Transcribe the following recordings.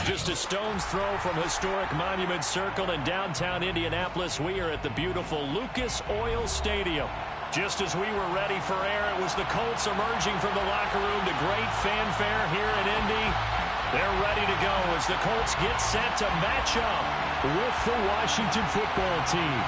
Just a stone's throw from historic Monument Circle in downtown Indianapolis. We are at the beautiful Lucas Oil Stadium. Just as we were ready for air, it was the Colts emerging from the locker room to great fanfare here in Indy. They're ready to go as the Colts get set to match up with the Washington football team.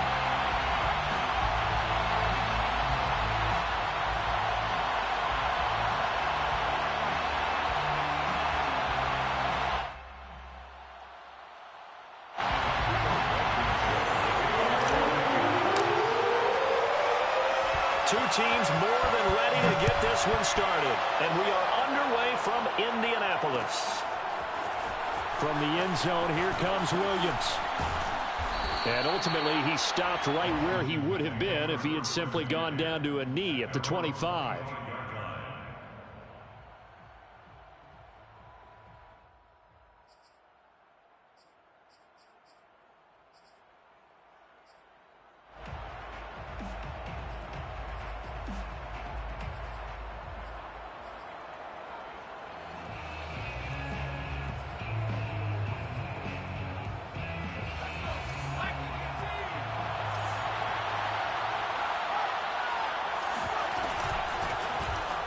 Two teams more than ready to get this one started. And we are underway from Indianapolis. From the end zone, here comes Williams. And ultimately, he stopped right where he would have been if he had simply gone down to a knee at the 25.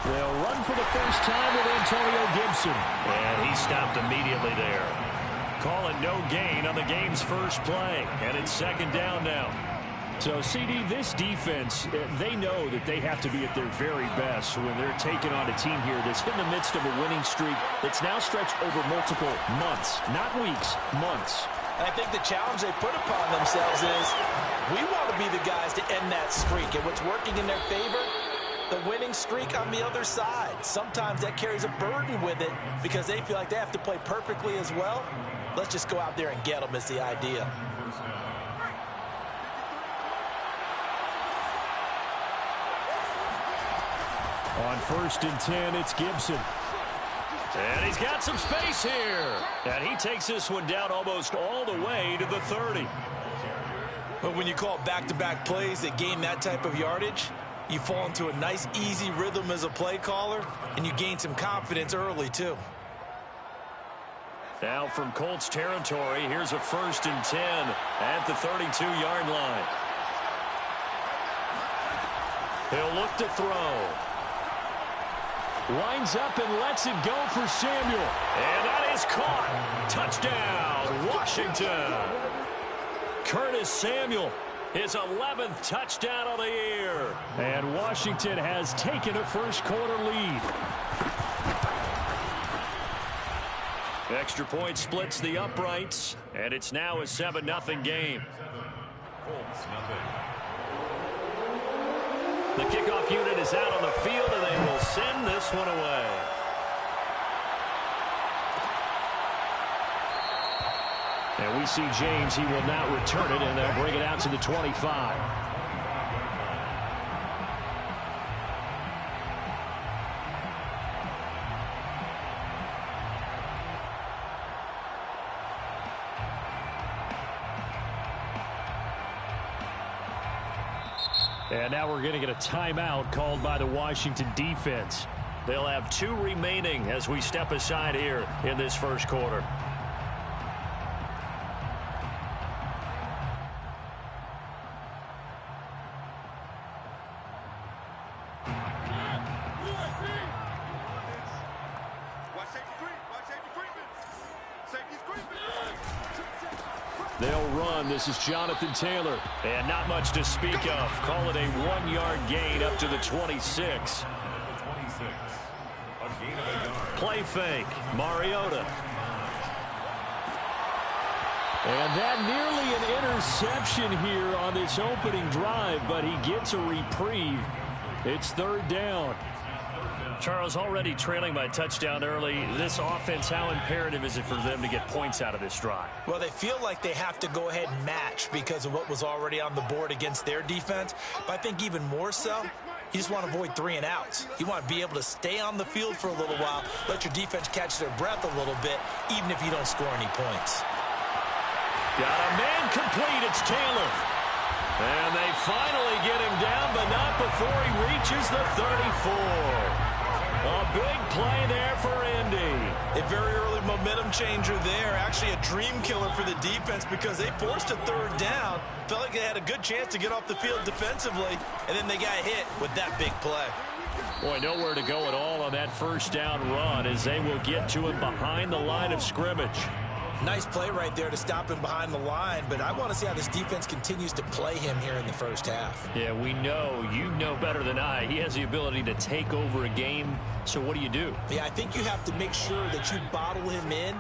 They'll run for the first time with Antonio Gibson. And he stopped immediately there. Call it no gain on the game's first play. And it's second down now. So, CD, this defense, they know that they have to be at their very best when they're taking on a team here that's in the midst of a winning streak that's now stretched over multiple months, not weeks, months. And I think the challenge they put upon themselves is we want to be the guys to end that streak. And what's working in their favor? The winning streak on the other side. Sometimes that carries a burden with it because they feel like they have to play perfectly as well. Let's just go out there and get them is the idea. On 1st and 10, it's Gibson. And he's got some space here. And he takes this one down almost all the way to the 30. But when you call back-to-back plays that gain that type of yardage, you fall into a nice, easy rhythm as a play caller, and you gain some confidence early, too. Now from Colts territory, here's a 1st and 10 at the 32-yard line. He'll look to throw. Lines up and lets it go for Samuel. And that is caught. Touchdown, Washington. Curtis Samuel. His 11th touchdown of the year. And Washington has taken a first-quarter lead. Extra point splits the uprights, and it's now a 7-0 game. The kickoff unit is out on the field, and they will send this one away. And we see James. He will not return it, and they'll bring it out to the 25. And now we're going to get a timeout called by the Washington defense. They'll have 2 remaining as we step aside here in this first quarter. They'll run. This is Jonathan Taylor. And not much to speak of. Call it a 1-yard gain up to the 26. Play fake. Mariota. And that nearly an interception here on this opening drive, but he gets a reprieve. It's 3rd down. Charles, already trailing by a touchdown early. This offense, how imperative is it for them to get points out of this drive? Well, they feel like they have to go ahead and match because of what was already on the board against their defense. But I think even more so, you just want to avoid 3 and outs. You want to be able to stay on the field for a little while, let your defense catch their breath a little bit, even if you don't score any points. Got a man complete. It's Taylor. And they finally get him down, but not before he reaches the 34. A big play there for Indy. A very early momentum changer there. Actually a dream killer for the defense because they forced a third down. Felt like they had a good chance to get off the field defensively, and then they got hit with that big play. Boy, nowhere to go at all on that first down run as they will get to him behind the line of scrimmage. Nice play right there to stop him behind the line, but I want to see how this defense continues to play him here in the first half. Yeah, we know. You know better than I. He has the ability to take over a game, so what do? Yeah, I think you have to make sure that you bottle him in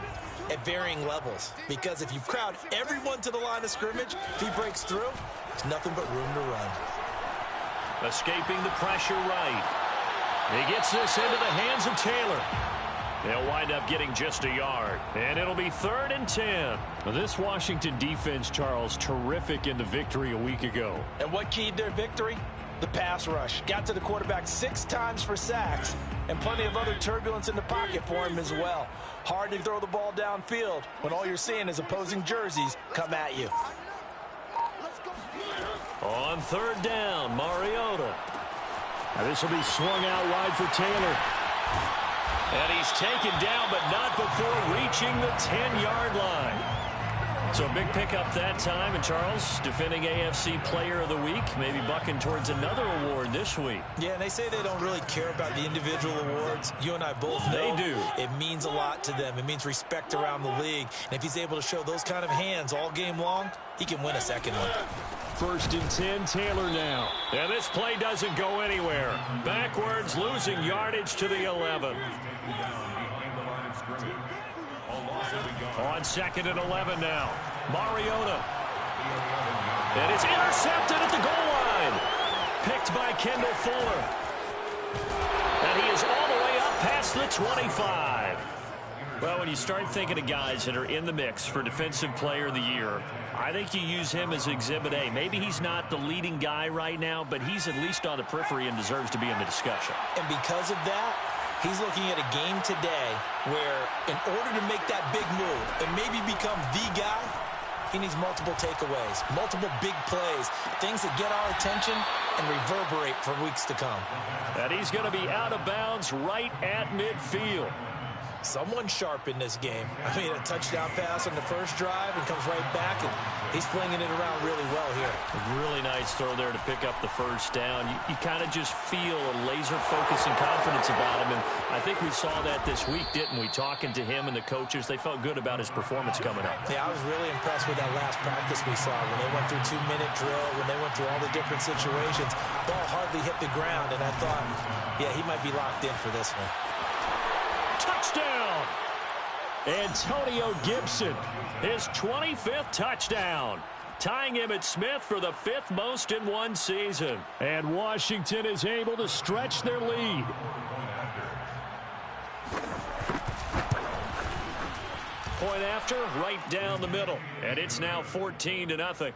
at varying levels, because if you crowd everyone to the line of scrimmage, if he breaks through, there's nothing but room to run. Escaping the pressure right. He gets this into the hands of Taylor. They'll wind up getting just a yard, and it'll be 3rd and 10. Now, this Washington defense, Charles, terrific in the victory a week ago. And what keyed their victory? The pass rush. Got to the quarterback 6 times for sacks, and plenty of other turbulence in the pocket for him as well. Hard to throw the ball downfield when all you're seeing is opposing jerseys come at you. On 3rd down, Mariota. Now, this will be swung out wide for Taylor. And he's taken down, but not before reaching the 10-yard line. So a big pickup that time. And Charles, defending AFC Player of the Week, maybe bucking towards another award this week. Yeah, and they say they don't really care about the individual awards. You and I both know they do. It means a lot to them. It means respect around the league. And if he's able to show those kind of hands all game long, he can win a second one. 1st and 10, Taylor now. And this play doesn't go anywhere. Backwards, losing yardage to the 11. On 2nd and 11 now. Mariota. And it's intercepted at the goal line. Picked by Kendall Fuller. And he is all the way up past the 25. Well, when you start thinking of guys that are in the mix for Defensive Player of the Year, I think you use him as Exhibit A. Maybe he's not the leading guy right now, but he's at least on the periphery and deserves to be in the discussion. And because of that, he's looking at a game today where in order to make that big move and maybe become the guy, he needs multiple takeaways, multiple big plays, things that get our attention and reverberate for weeks to come. And he's going to be out of bounds right at midfield. Someone sharp in this game. I mean, a touchdown pass on the first drive and comes right back, and he's flinging it around really well here. A really nice throw there to pick up the first down. You kind of just feel a laser focus and confidence about him, and I think we saw that this week, didn't we? Talking to him and the coaches, they felt good about his performance coming up. Yeah, I was really impressed with that last practice we saw when they went through 2-minute drill, when they went through all the different situations. Ball hardly hit the ground, and I thought, yeah, he might be locked in for this one. Touchdown! Antonio Gibson, his 25th touchdown, tying him at Smith for the 5th most in one season. And Washington is able to stretch their lead. Point after, right down the middle. And it's now 14-0. Washington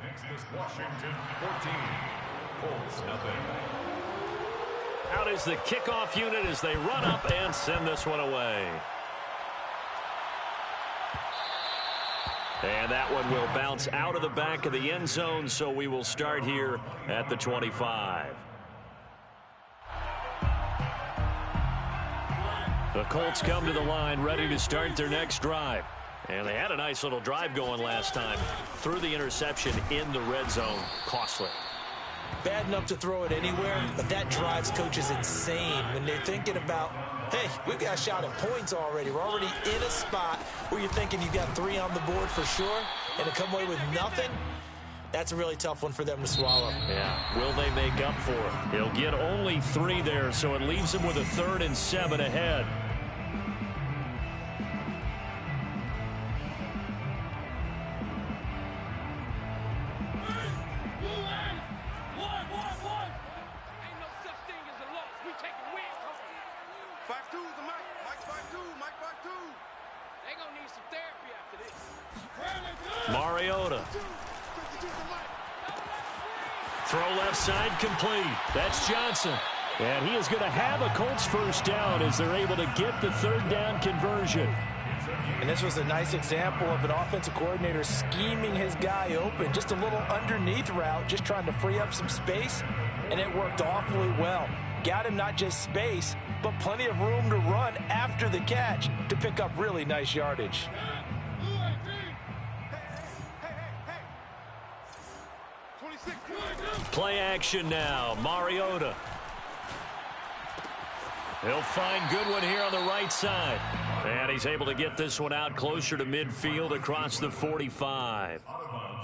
14, Colts nothing. Out is the kickoff unit as they run up and send this one away. And that one will bounce out of the back of the end zone, so we will start here at the 25. The Colts come to the line ready to start their next drive. And they had a nice little drive going last time. Threw the interception in the red zone. Costly. Bad enough to throw it anywhere, but that drives coaches insane when they're thinking about, hey, we've got a shot at points already. We're already in a spot where you're thinking you've got 3 on the board for sure, and to come away with nothing, that's a really tough one for them to swallow. Yeah, will they make up for it? He'll get only 3 there, so it leaves him with a 3rd and 7 ahead. Mariota. Throw left side complete. That's Johnson. And he is going to have a Colts first down as they're able to get the 3rd down conversion. And this was a nice example of an offensive coordinator scheming his guy open. Just a little underneath route, just trying to free up some space, and it worked awfully well. got him not just space, but plenty of room to run after the catch to pick up really nice yardage. Play action now. Mariota. He'll find Goodwin here on the right side. And he's able to get this one out closer to midfield across the 45.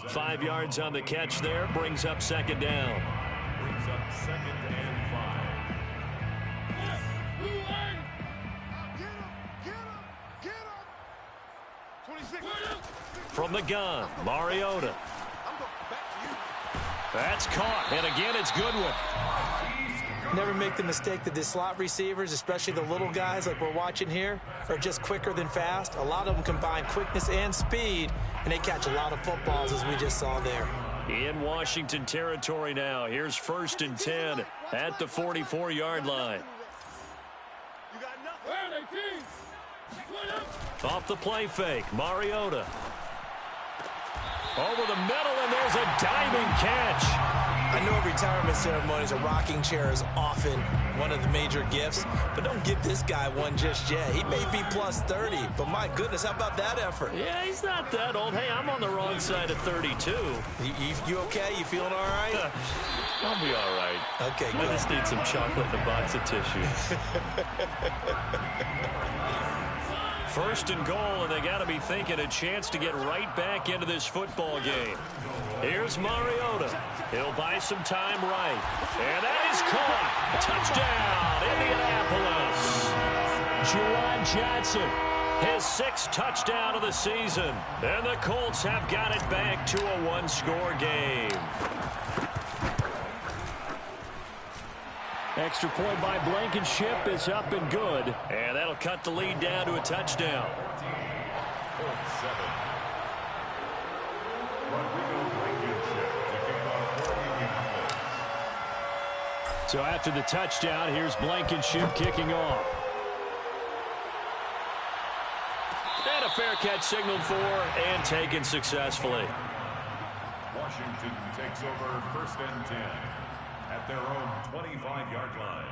5 yards on the catch there. Brings up second down. Brings up 2nd and 5. From the gun, Mariota. That's caught. And again, it's Goodwin. Never make the mistake that the slot receivers, especially the little guys like we're watching here, are just quicker than fast. A lot of them combine quickness and speed, and they catch a lot of footballs, as we just saw there. In Washington territory now. Here's 1st and 10 at the 44-yard line. Off the play fake, Mariota. Over the middle, and there's a diving catch. I know at retirement ceremonies, a rocking chair is often one of the major gifts, but don't give this guy one just yet. He may be plus 30, but my goodness, how about that effort? Yeah, he's not that old. Hey, I'm on the wrong side of 32. You okay? You feeling all right? I'll be all right. Okay, good. I just need some chocolate and a box of tissue. 1st and goal, and they got to be thinking a chance to get right back into this football game. Here's Mariota. He'll buy some time right. And that is caught. Touchdown, Indianapolis. Juwan Johnson, his 6th touchdown of the season. And the Colts have got it back to a 1-score game. Extra point by Blankenship is up and good. And that'll cut the lead down to a touchdown. Colts 7. Rodrigo Blankenship to kick off for Indianapolis. So after the touchdown, here's Blankenship kicking off. And a fair catch signaled for and taken successfully. Washington takes over 1st and 10 at their own 25-yard line.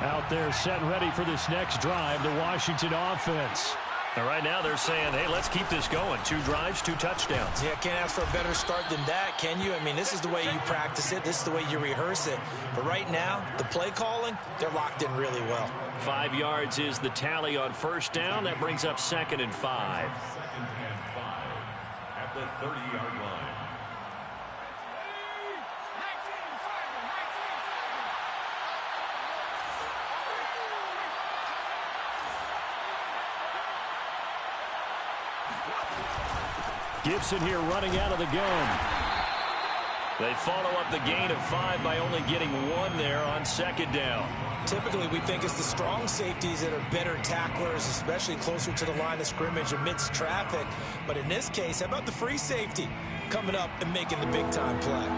Out there set and ready for this next drive, the Washington offense. And right now they're saying, hey, let's keep this going. 2 drives, 2 touchdowns. Yeah, can't ask for a better start than that, can you? I mean, this is the way you practice it. This is the way you rehearse it. But right now, the play calling, they're locked in really well. 5 yards is the tally on 1st down. That brings up 2nd and 5. 2nd and 5 at the 30-yard line. Gibson here running out of the gun. They follow up the gain of 5 by only getting 1 there on 2nd down. Typically, we think it's the strong safeties that are better tacklers, especially closer to the line of scrimmage amidst traffic. But in this case, how about the free safety coming up and making the big-time play?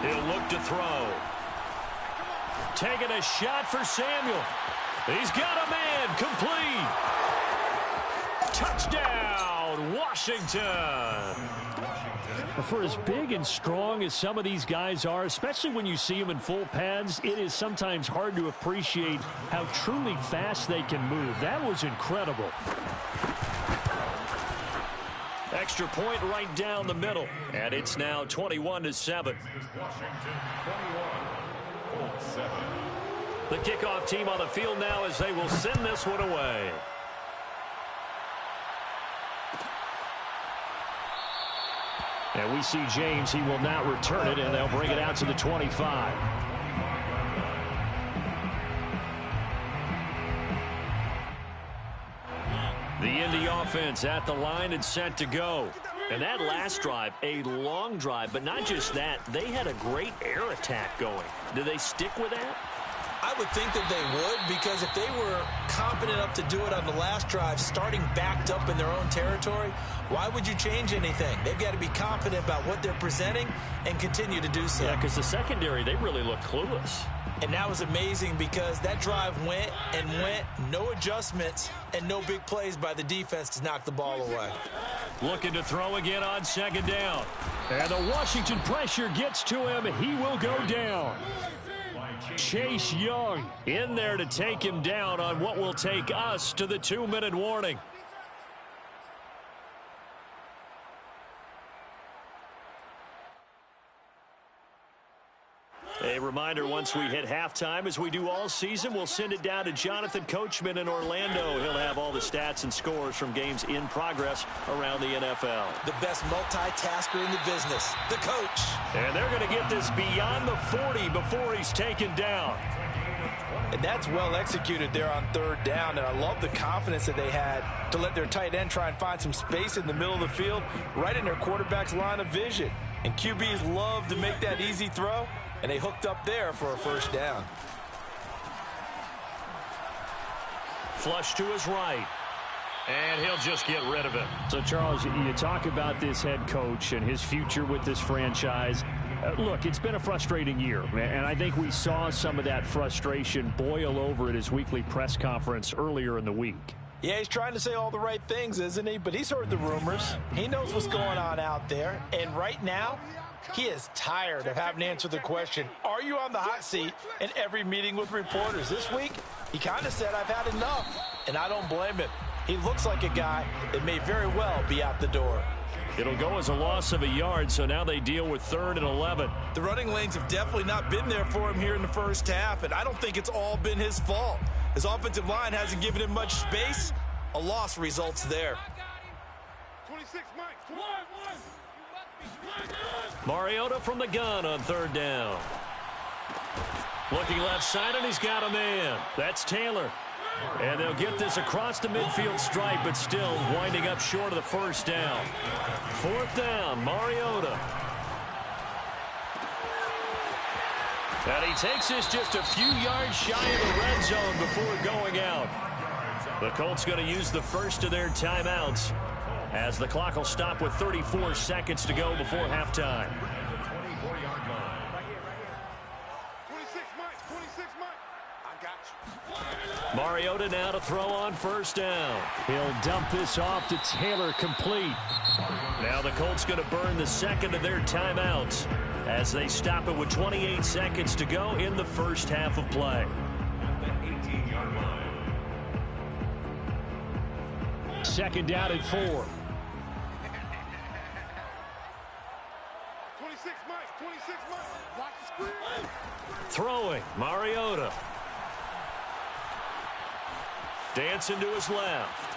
He'll look to throw. Taking a shot for Samuel. He's got a man. Complete. Touchdown, Washington. For as big and strong as some of these guys are, especially when you see them in full pads, it is sometimes hard to appreciate how truly fast they can move. That was incredible. Extra point right down the middle. And it's now 21-7. Washington 21, Colts 7. The kickoff team on the field now as they will send this one away. And we see James. He will not return it, and they'll bring it out to the 25. The Indy offense at the line and set to go. And that last drive, a long drive, but not just that. They had a great air attack going. Do they stick with that? I would think that they would, because if they were confident enough to do it on the last drive, starting backed up in their own territory, why would you change anything? They've got to be confident about what they're presenting and continue to do so. Yeah, because the secondary, they really looked clueless. And that was amazing because that drive went and went, no adjustments and no big plays by the defense to knock the ball away. Looking to throw again on second down. And the Washington pressure gets to him. He will go down. Chase Young in there to take him down on what will take us to the 2-minute warning. A reminder, once we hit halftime, as we do all season, we'll send it down to Jonathan Coachman in Orlando. He'll have all the stats and scores from games in progress around the NFL. The best multitasker in the business, the coach. And they're going to get this beyond the 40 before he's taken down. And that's well executed there on third down. And I love the confidence that they had to let their tight end try and find some space in the middle of the field, right in their quarterback's line of vision. And QBs love to make that easy throw. And they hooked up there for a first down. Flush to his right. And he'll just get rid of it. So, Charles, you talk about this head coach and his future with this franchise. Look, it's been a frustrating year, and I think we saw some of that frustration boil over at his weekly press conference earlier in the week. Yeah, he's trying to say all the right things, isn't he? But he's heard the rumors. He knows what's going on out there. And right now, he is tired of having to answer the question, are you on the hot seat, in every meeting with reporters. This week, he kind of said, I've had enough, and I don't blame him. He looks like a guy that may very well be out the door. It'll go as a loss of a yard, so now they deal with 3rd and 11. The running lanes have definitely not been there for him here in the first half, and I don't think it's all been his fault. His offensive line hasn't given him much space. A loss results there. 26, Mike. Mariota from the gun on 3rd down. Looking left side, and he's got a man. That's Taylor. And they'll get this across the midfield stripe, but still winding up short of the first down. 4th down, Mariota. And he takes this just a few yards shy of the red zone before going out. The Colts going to use the first of their timeouts, as the clock will stop with 34 seconds to go before halftime. 26, Mike. I got you. Mariota now to throw on 1st down. He'll dump this off to Taylor, complete. Now the Colts going to burn the second of their timeouts as they stop it with 28 seconds to go in the first half of play. At the 18-yard line. 2nd down and 4. 26, Mike. Block the screen. Throwing, Mariota. Dancing to his left.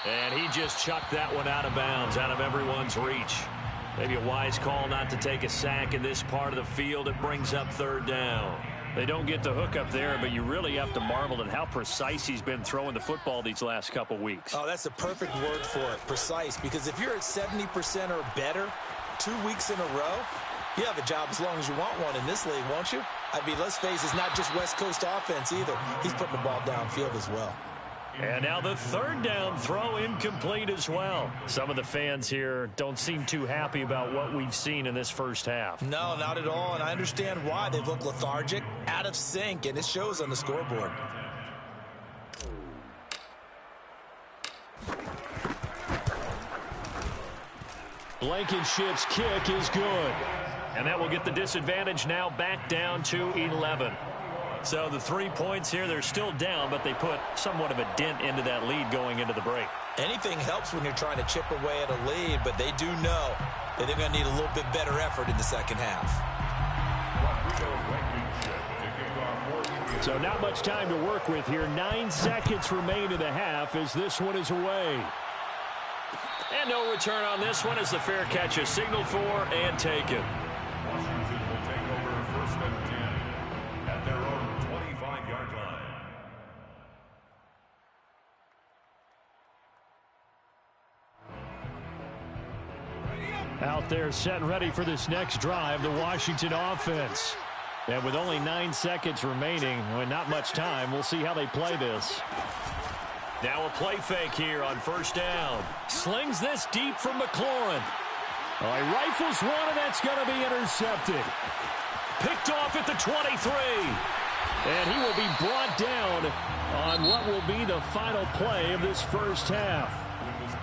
And he just chucked that one out of bounds, out of everyone's reach. Maybe a wise call not to take a sack in this part of the field. It brings up 3rd down. They don't get the hook up there, but you really have to marvel at how precise he's been throwing the football these last couple weeks. Oh, that's the perfect word for it, precise. Because if you're at 70% or better 2 weeks in a row, you have a job as long as you want one in this league, won't you? I mean, let's face it, it's not just West Coast offense either. He's putting the ball downfield as well. And now the 3rd down throw incomplete as well. Some of the fans here don't seem too happy about what we've seen in this first half. No, not at all, and I understand why. They've looked lethargic, out of sync, and it shows on the scoreboard. Blankenship's kick is good. And that will get the disadvantage now back down to 11. So the 3 points here, they're still down, but they put somewhat of a dent into that lead going into the break. Anything helps when you're trying to chip away at a lead, but they do know that they're going to need a little bit better effort in the second half. So not much time to work with here. 9 seconds remain in the half as this one is away. And no return on this one as the fair catch is signaled for and taken. Washington will take over 1st and 10 at their own 25-yard line. Out there set and ready for this next drive, the Washington offense. And with only 9 seconds remaining, and not much time, we'll see how they play this. Now a play fake here on 1st down. Slings this deep from McLaurin. Oh, he rifles one, and that's going to be intercepted. Picked off at the 23. And he will be brought down on what will be the final play of this first half. With his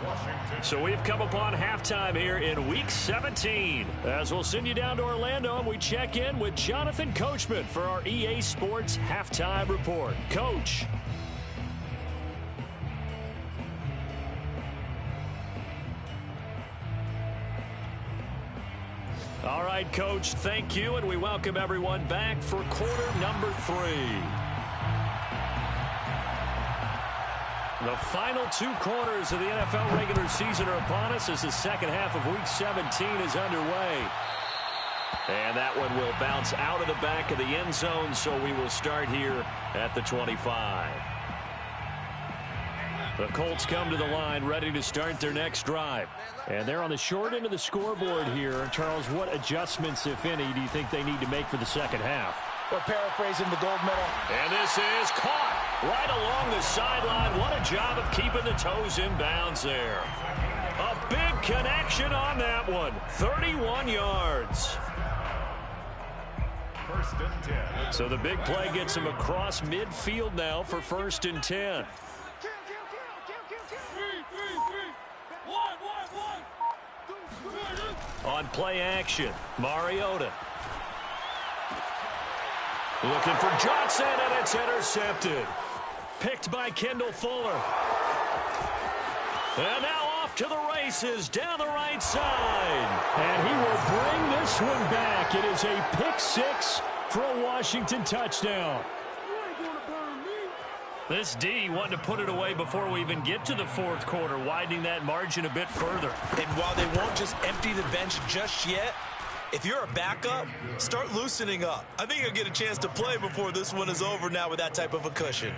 So we've come upon halftime here in Week 17. As we'll send you down to Orlando, and we check in with Jonathan Coachman for our EA Sports Halftime Report. Coach. All right, Coach, thank you, and we welcome everyone back for quarter number 3. The final 2 quarters of the NFL regular season are upon us as the second half of Week 17 is underway. And that one will bounce out of the back of the end zone, so we will start here at the 25. The Colts come to the line ready to start their next drive. And they're on the short end of the scoreboard here. Charles, what adjustments, if any, do you think they need to make for the second half? We're paraphrasing the gold medal. And this is caught right along the sideline. What a job of keeping the toes in bounds there. A big connection on that one. 31 yards. First and 10. So the big play gets him across midfield now for 1st and 10. On play action, Mariota. Looking for Johnson, and it's intercepted. Picked by Kendall Fuller. And now off to the races down the right side. And he will bring this one back. It is a pick 6 for a Washington touchdown. This D wanted to put it away before we even get to the 4th quarter, widening that margin a bit further. And while they won't just empty the bench just yet, if you're a backup, start loosening up. I think you'll get a chance to play before this one is over now with that type of a cushion.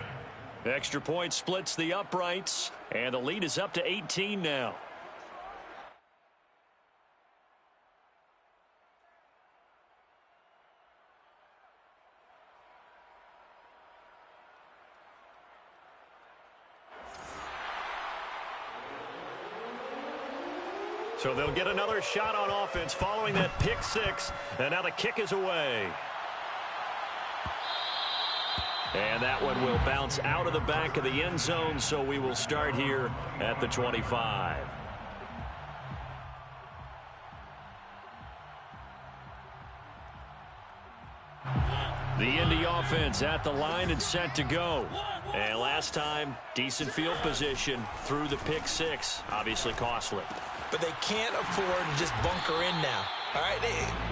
Extra point splits the uprights, and the lead is up to 18 now. So they'll get another shot on offense following that pick 6, and now the kick is away. And that one will bounce out of the back of the end zone, so we will start here at the 25. The Indy offense at the line and set to go. And last time, decent field position through the pick 6, obviously costly. But they can't afford to just bunker in now. All right,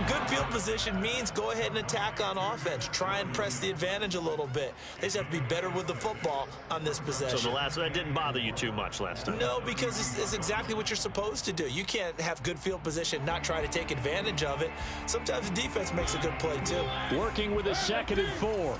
good field position means go ahead and attack on offense. Try and press the advantage a little bit. They just have to be better with the football on this possession. So that didn't bother you too much last time? No, because it's exactly what you're supposed to do. You can't have good field position, not try to take advantage of it. Sometimes the defense makes a good play too. Working with a 2nd and 4.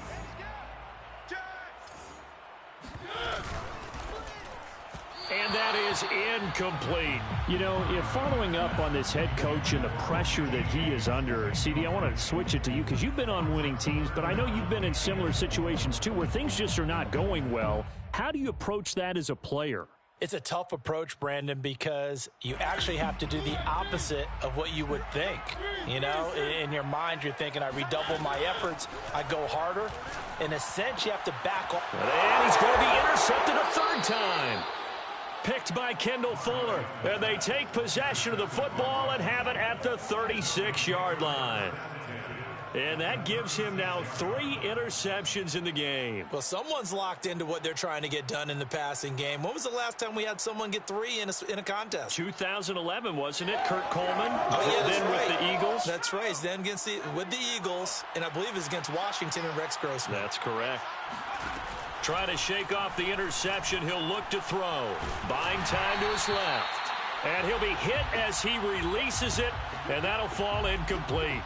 And that is incomplete. You know, if following up on this head coach and the pressure that he is under, CD, I want to switch it to you because you've been on winning teams, but I know you've been in similar situations too where things just are not going well. How do you approach that as a player? It's a tough approach, Brandon, because you actually have to do the opposite of what you would think. You know, in your mind, you're thinking, I redouble my efforts, I go harder. In a sense, you have to back off. And he's going to be intercepted a 3rd time. Picked by Kendall Fuller. And they take possession of the football and have it at the 36-yard line. And that gives him now 3 interceptions in the game. Well, someone's locked into what they're trying to get done in the passing game. When was the last time we had someone get 3 in a contest? 2011, wasn't it? Kurt Coleman. Oh, yeah, then right. with the Eagles. That's right. Then with the Eagles, and I believe it's against Washington and Rex Grossman. That's correct. Trying to shake off the interception. He'll look to throw. Buying time to his left. And he'll be hit as he releases it, and that'll fall incomplete.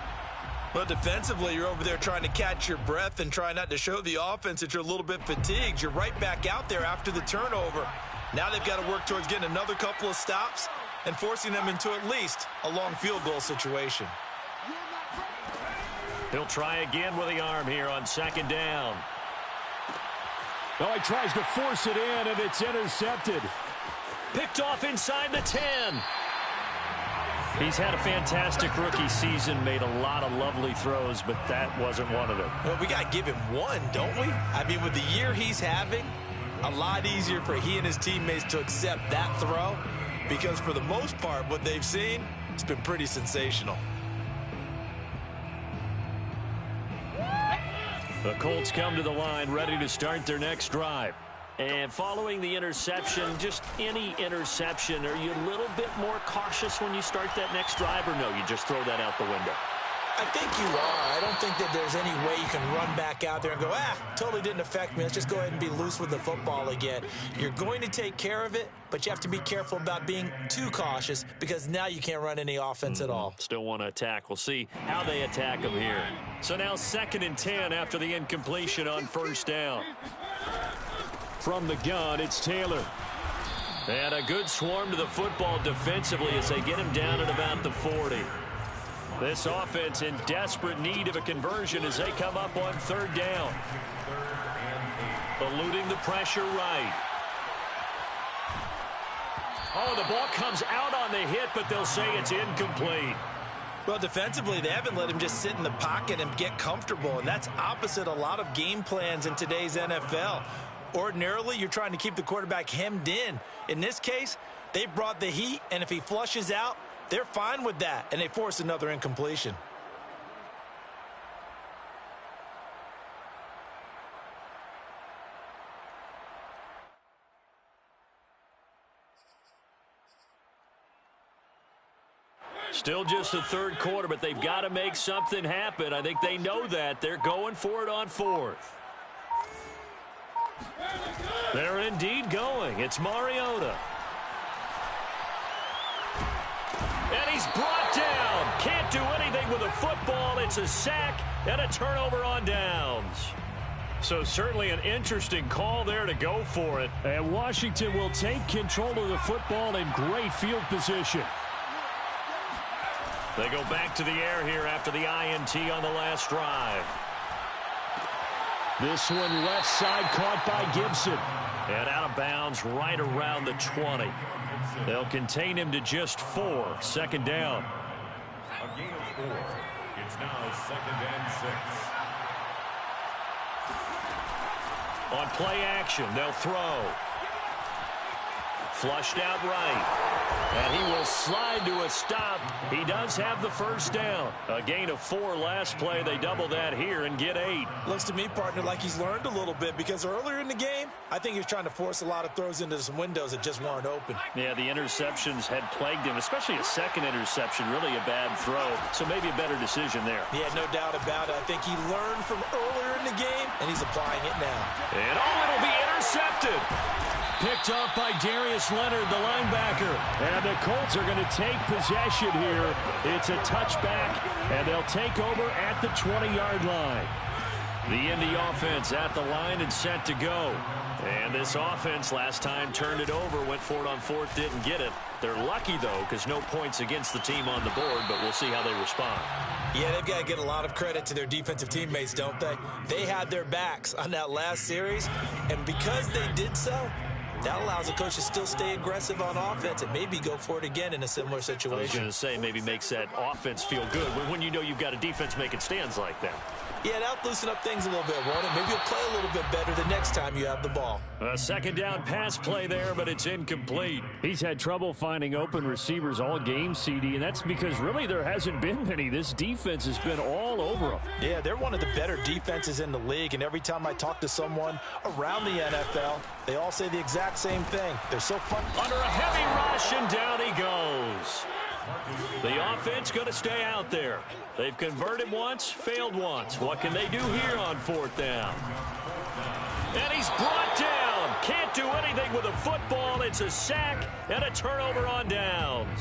Well, defensively, you're over there trying to catch your breath and try not to show the offense that you're a little bit fatigued. You're right back out there after the turnover. Now they've got to work towards getting another couple of stops and forcing them into at least a long field goal situation. He'll try again with the arm here on 2nd down. Oh, he tries to force it in, and it's intercepted. Picked off inside the 10. He's had a fantastic rookie season, made a lot of lovely throws, but that wasn't one of them. Well, we got to give him one, don't we? I mean, with the year he's having, a lot easier for he and his teammates to accept that throw because for the most part, what they've seen, it's been pretty sensational. The Colts come to the line ready to start their next drive. And following the interception, just any interception, are you a little bit more cautious when you start that next drive, or no, you just throw that out the window? I think you are. I don't think that there's any way you can run back out there and go, totally didn't affect me. Let's just go ahead and be loose with the football again. You're going to take care of it, but you have to be careful about being too cautious because now you can't run any offense at all. Still want to attack. We'll see how they attack them here. So now 2nd and 10 after the incompletion on first down. From the gun, it's Taylor. And a good swarm to the football defensively as they get him down at about the 40. This offense in desperate need of a conversion as they come up on 3rd down. Eluding the pressure right. Oh, the ball comes out on the hit, but they'll say it's incomplete. Well, defensively, they haven't let him just sit in the pocket and get comfortable, and that's opposite a lot of game plans in today's NFL. Ordinarily, you're trying to keep the quarterback hemmed in. In this case, they brought the heat, and if he flushes out, they're fine with that, and they force another incompletion. Still just the 3rd quarter, but they've got to make something happen. I think they know that. They're going for it on 4th. They're indeed going. It's Mariota. And he's brought down. Can't do anything with a football. It's a sack and a turnover on downs. So certainly an interesting call there to go for it. And Washington will take control of the football in great field position. They go back to the air here after the INT on the last drive. This one left side caught by Gibson. And out of bounds right around the 20. They'll contain him to just 4. 2nd down. A gain of 4. It's now 2nd and 6. On play action, they'll throw. Flushed out right. And he will slide to a stop. He does have the 1st down. A gain of 4 last play. They double that here and get 8. Looks to me, partner, like he's learned a little bit because earlier in the game, I think he was trying to force a lot of throws into some windows that just weren't open. Yeah, the interceptions had plagued him, especially a 2nd interception, really a bad throw. So maybe a better decision there. Yeah, no doubt about it. I think he learned from earlier in the game, and he's applying it now. And it'll be intercepted. Picked up by Darius Leonard, the linebacker. And the Colts are going to take possession here. It's a touchback, and they'll take over at the 20-yard line. The Indy offense at the line and set to go. And this offense last time turned it over, went for it on 4th, didn't get it. They're lucky, though, because no points against the team on the board, but we'll see how they respond. Yeah, they've got to get a lot of credit to their defensive teammates, don't they? They had their backs on that last series, and because they did so, that allows the coach to still stay aggressive on offense and maybe go for it again in a similar situation. I was going to say maybe makes that offense feel good when you know you've got a defense making stands like that. Yeah, that'll loosen up things a little bit, won't it? Maybe you'll play a little bit better the next time you have the ball. A 2nd down pass play there, but it's incomplete. He's had trouble finding open receivers all game, CD, and that's because really there hasn't been many. This defense has been all over them. Yeah, they're one of the better defenses in the league, and every time I talk to someone around the NFL, they all say the exact same thing. They're so fun. Under a heavy rush, and down he goes. The offense going to stay out there. They've converted once, failed once. What can they do here on 4th down? And he's brought down. Can't do anything with a football. It's a sack and a turnover on downs.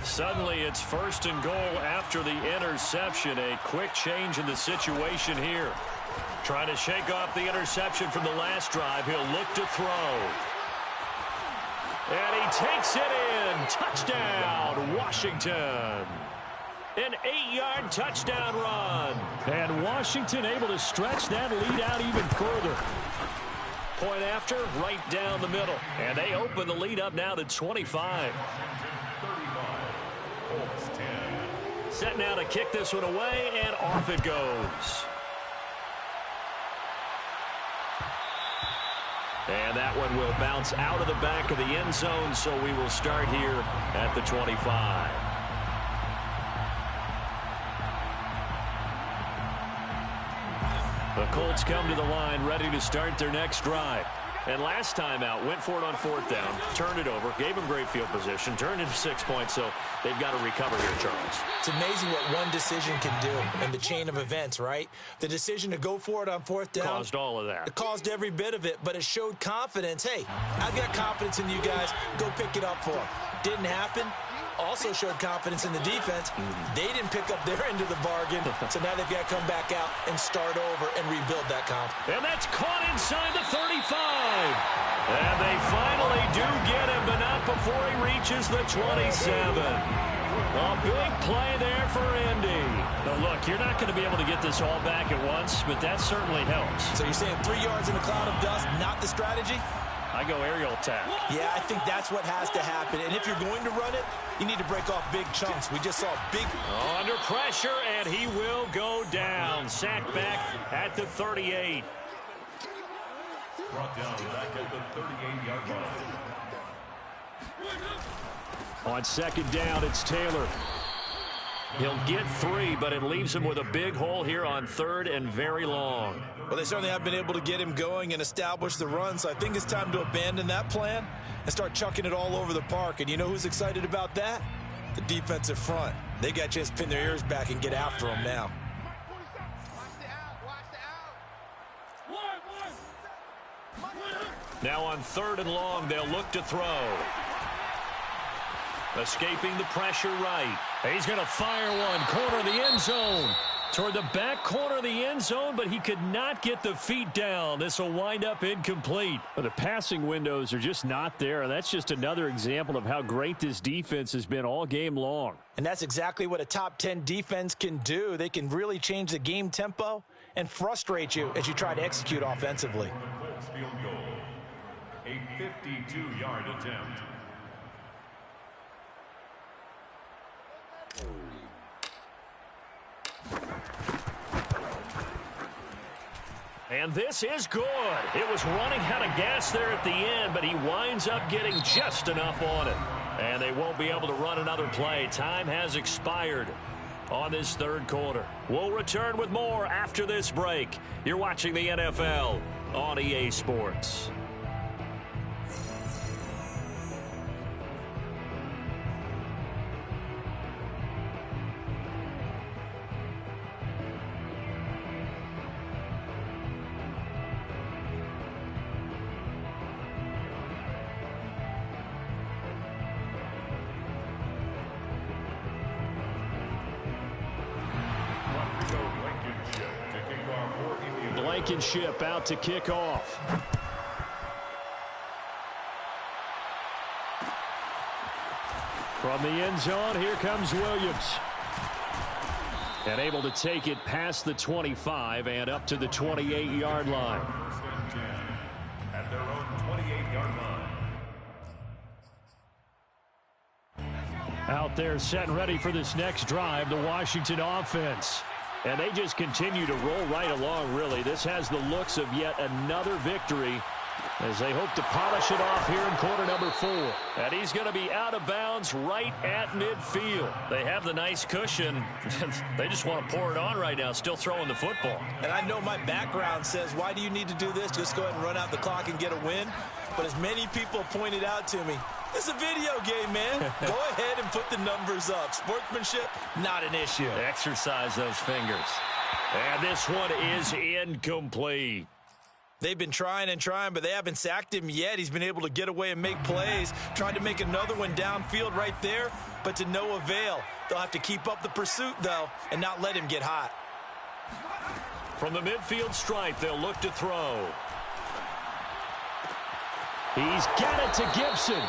Suddenly it's 1st and goal after the interception. A quick change in the situation here. Trying to shake off the interception from the last drive. He'll look to throw. And he takes it in. Touchdown, Washington. An 8-yard touchdown run. And Washington able to stretch that lead out even further. Point after, right down the middle. And they open the lead up now to 25. 35. 10. Set now to kick this one away, and off it goes. And that one will bounce out of the back of the end zone, so we will start here at the 25. The Colts come to the line ready to start their next drive. And last time out, went for it on 4th down, turned it over, gave them great field position, turned into 6 points, so they've got to recover here, Charles. It's amazing what one decision can do in the chain of events, right? The decision to go for it on 4th down. Caused all of that. It caused every bit of it, but it showed confidence. Hey, I've got confidence in you guys. Go pick it up for them. Didn't happen. Also showed confidence in the defense. They didn't pick up their end of the bargain, so now they've got to come back out and start over and rebuild that confidence. And that's caught inside the 35. And they finally do get him, but not before he reaches the 27. A big play there for Indy. Now, look, you're not going to be able to get this all back at once, but that certainly helps. So you're saying 3 yards in a cloud of dust, not the strategy? I go aerial attack. Yeah, I think that's what has to happen. And if you're going to run it, you need to break off big chunks. We just saw big... Under pressure, and he will go down. Sacked back at the 38. Brought down back at the 38-yard line. On 2nd down, it's Taylor. He'll get 3, but it leaves him with a big hole here on 3rd and very long. Well, they certainly have been able to get him going and establish the run, so I think it's time to abandon that plan and start chucking it all over the park. And you know who's excited about that? The defensive front. They got to just pin their ears back and get after him now. Now on 3rd and long, they'll look to throw. Escaping the pressure right. He's going to fire one. Corner of the end zone. Toward the back corner of the end zone, but he could not get the feet down. This will wind up incomplete. But the passing windows are just not there. That's just another example of how great this defense has been all game long. And that's exactly what a top 10 defense can do. They can really change the game tempo and frustrate you as you try to execute offensively. The Colts field goal. A 52-yard attempt. And this is good. It was running out of gas there at the end, but he winds up getting just enough on it. And they won't be able to run another play. Time has expired on this 3rd quarter. We'll return with more after this break. You're watching the NFL on EA Sports. Blankenship out to kick off. From the end zone, here comes Williams. And able to take it past the 25 and up to the 28-yard line. 1st and 10 at their own 28-yard line. Out there set and ready for this next drive, the Washington offense. And they just continue to roll right along, really. This has the looks of yet another victory as they hope to polish it off here in quarter number 4. And he's going to be out of bounds right at midfield. They have the nice cushion. They just want to pour it on right now, still throwing the football. And I know my background says, why do you need to do this? Just go ahead and run out the clock and get a win. But as many people pointed out to me, it's a video game, man. Go ahead and put the numbers up. Sportsmanship, not an issue. Exercise those fingers. And this one is incomplete. They've been trying and trying, but they haven't sacked him yet. He's been able to get away and make plays. Tried to make another one downfield right there, but to no avail. They'll have to keep up the pursuit, though, and not let him get hot. From the midfield stripe, they'll look to throw. He's got it to Gibson.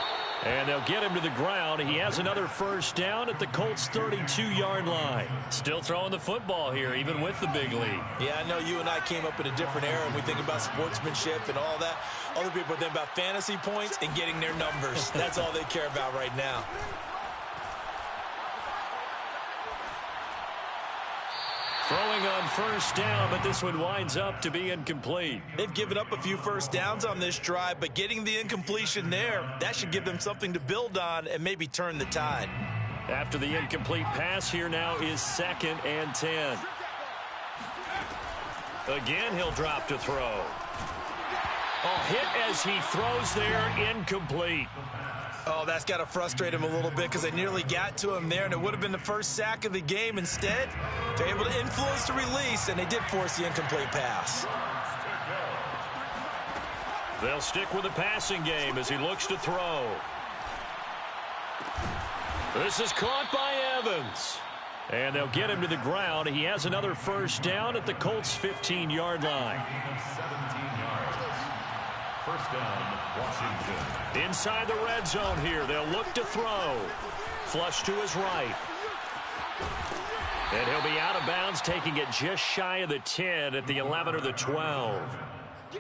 And they'll get him to the ground. He has another 1st down at the Colts' 32-yard line. Still throwing the football here, even with the big lead. Yeah, I know you and I came up in a different era, and we think about sportsmanship and all that. Other people think about fantasy points and getting their numbers. That's all they care about right now. Throwing on first down, but this one winds up to be incomplete. They've given up a few first downs on this drive, but getting the incompletion there, that should give them something to build on and maybe turn the tide. After the incomplete pass, here now is 2nd and 10. Again, he'll drop to throw. Hit as he throws there, incomplete. Oh, that's got to frustrate him a little bit because they nearly got to him there, and it would have been the first sack of the game. Instead, they're able to influence the release, and they did force the incomplete pass. They'll stick with the passing game as he looks to throw. This is caught by Evans. And they'll get him to the ground. He has another first down at the Colts' 15-yard line. 17 yards. First down, Washington. Inside the red zone here. They'll look to throw. Flush to his right. And he'll be out of bounds, taking it just shy of the 10 at the 11 or the 12.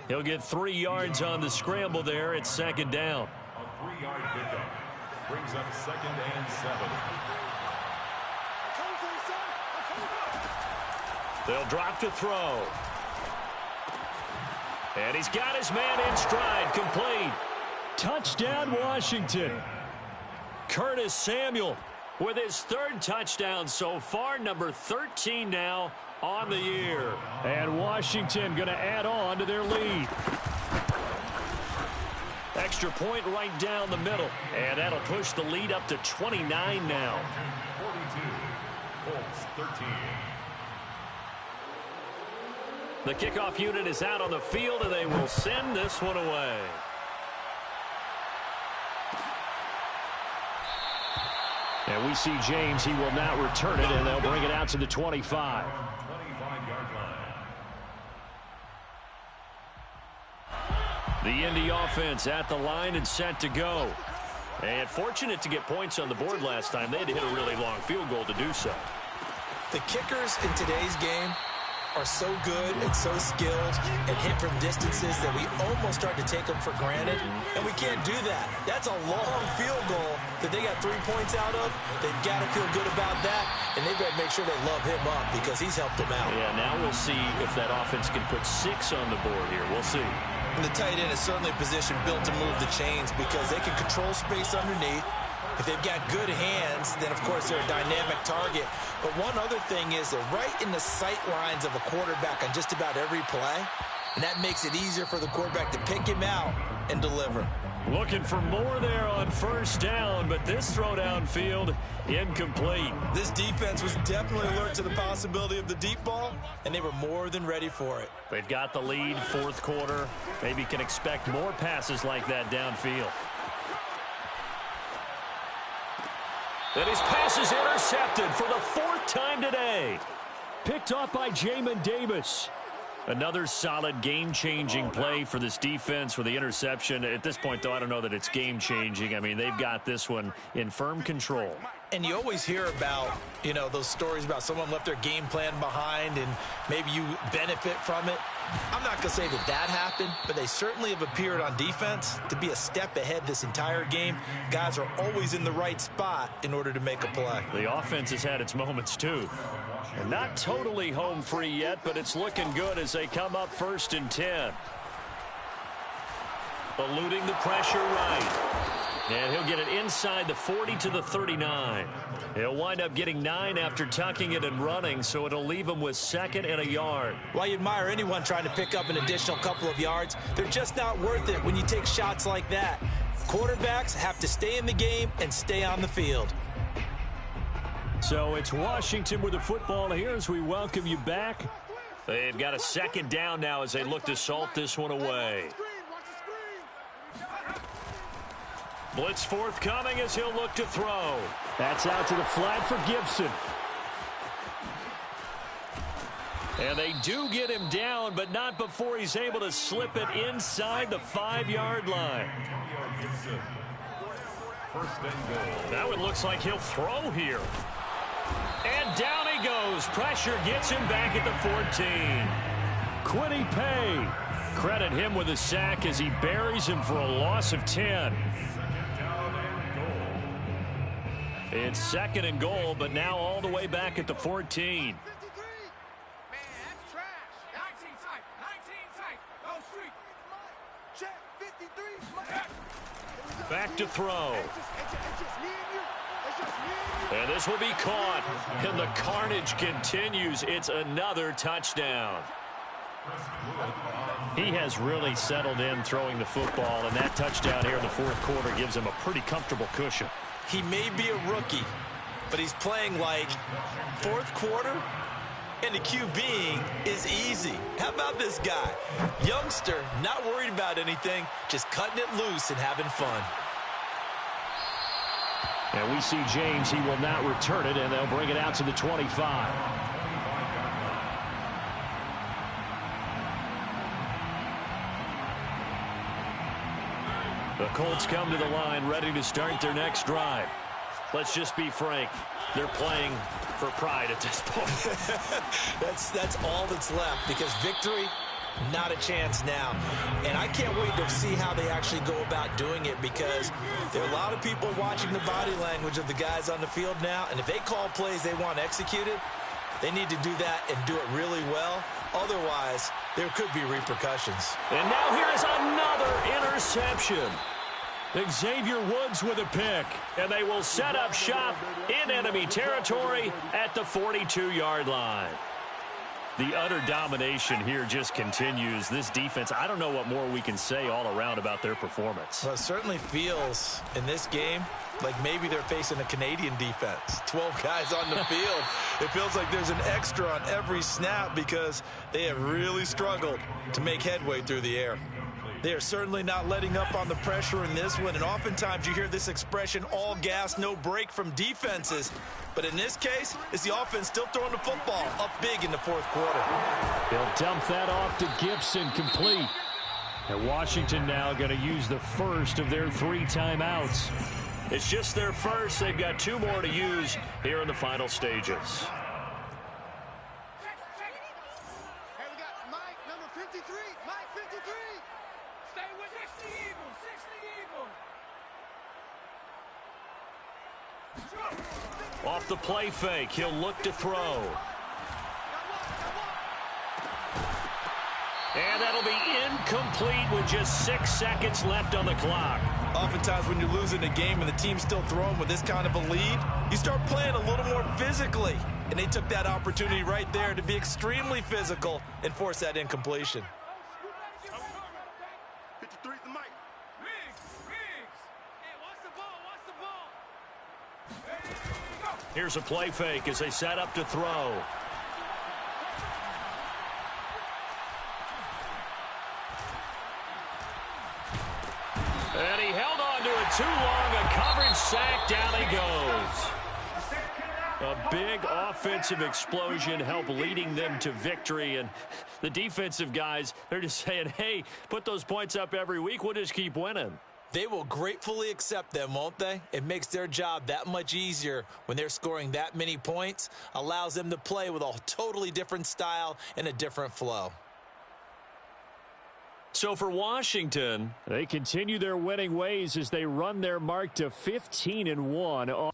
He'll get 3 yards on the scramble there at 2nd down. A 3-yard pickup brings up 2nd and 7. They'll drop to throw. And he's got his man in stride, complete. Touchdown, Washington. Curtis Samuel with his 3rd touchdown so far, number 13 now on the year. And Washington going to add on to their lead. Extra point right down the middle. And that'll push the lead up to 29 now. 42, Colts 13. The kickoff unit is out on the field, and they will send this one away. And we see James. He will not return it, and they'll bring it out to the 25. 25-yard line. The Indy offense at the line and set to go. And fortunate to get points on the board last time. They had to hit a really long field goal to do so. The kickers in today's game are so good and so skilled and hit from distances that we almost start to take them for granted, and we can't do that. That's a long field goal that they got 3 points out of. They've got to feel good about that, and they've got to make sure they love him up because he's helped them out. Yeah, now we'll see if that offense can put 6 on the board here. We'll see. And the tight end is certainly a position built to move the chains because they can control space underneath. If they've got good hands, then, of course, they're a dynamic target. But one other thing is they're right in the sight lines of a quarterback on just about every play, and that makes it easier for the quarterback to pick him out and deliver. Looking for more there on first down, but this throw downfield, incomplete. This defense was definitely alert to the possibility of the deep ball, and they were more than ready for it. They've got the lead, 4th quarter. Maybe can expect more passes like that downfield. And his pass is intercepted for the 4th time today. Picked off by Jamin Davis. Another solid game-changing play for this defense with the interception. At this point, though, I don't know that it's game-changing. I mean, they've got this one in firm control. And you always hear about, you know, those stories about someone left their game plan behind and maybe you benefit from it. I'm not going to say that that happened, but they certainly have appeared on defense to be a step ahead this entire game. Guys are always in the right spot in order to make a play. The offense has had its moments, too. And not totally home free yet, but it's looking good as they come up 1st and 10. Eluding the pressure right. And he'll get it inside the 40 to the 39. He'll wind up getting 9 after tucking it and running, so it'll leave him with 2nd and a yard. Well, you admire anyone trying to pick up an additional couple of yards. They're just not worth it when you take shots like that. Quarterbacks have to stay in the game and stay on the field. So it's Washington with the football here as we welcome you back. They've got a 2nd down now as they look to salt this one away. Blitz forthcoming as he'll look to throw. That's out to the flat for Gibson. And they do get him down, but not before he's able to slip it inside the 5-yard line. That one looks like he'll throw here. And down he goes. Pressure gets him back at the 14. Quiddy Pay. Credit him with a sack as he buries him for a loss of 10. It's 2nd and goal, but now all the way back at the 14. Back to throw. And this will be caught. And the carnage continues. It's another touchdown. He has really settled in throwing the football, and that touchdown here in the fourth quarter gives him a pretty comfortable cushion. He may be a rookie, but he's playing like fourth quarter, and the QBing is easy. How about this guy? Youngster, not worried about anything, just cutting it loose and having fun. And we see James. He will not return it, and they'll bring it out to the 25. The Colts come to the line, ready to start their next drive. Let's just be frank. They're playing for pride at this point. That's all that's left, because victory, not a chance now. And I can't wait to see how they actually go about doing it, because there are a lot of people watching the body language of the guys on the field now, and if they call plays they want executed, they need to do that and do it really well. Otherwise, there could be repercussions. And now here is another interception. Xavier Woods with a pick, and they will set up shop in enemy territory at the 42-yard line. The utter domination here just continues. This defense, I don't know what more we can say all around about their performance. Well, it certainly feels in this game like maybe they're facing a Canadian defense. 12 guys on the field. It feels like there's an extra on every snap because they have really struggled to make headway through the air. They are certainly not letting up on the pressure in this one, and oftentimes you hear this expression, all gas, no break, from defenses. But in this case, it's the offense still throwing the football up big in the fourth quarter. They'll dump that off to Gibson, complete. And Washington now going to use the first of their 3 timeouts. It's just their first. They've got 2 more to use here in the final stages. Hey, we got Mike, number 53. Mike, 53. Stay with 60 Eagles. 60 Eagles. Off the play fake, he'll look to throw. And that'll be incomplete with just 6 seconds left on the clock. Oftentimes when you're losing a game and the team's still throwing with this kind of a lead, you start playing a little more physically. And they took that opportunity right there to be extremely physical and force that incompletion. 53's the Mike. Riggs. Hey, watch the ball. Here's a play fake as they set up to throw. And he held on to it too long. A coverage sack. Down he goes. A big offensive explosion helped leading them to victory. And the defensive guys, they're just saying, hey, put those points up every week. We'll just keep winning. They will gratefully accept them, won't they? It makes their job that much easier when they're scoring that many points. Allows them to play with a totally different style and a different flow. So for Washington, they continue their winning ways as they run their mark to 15-1.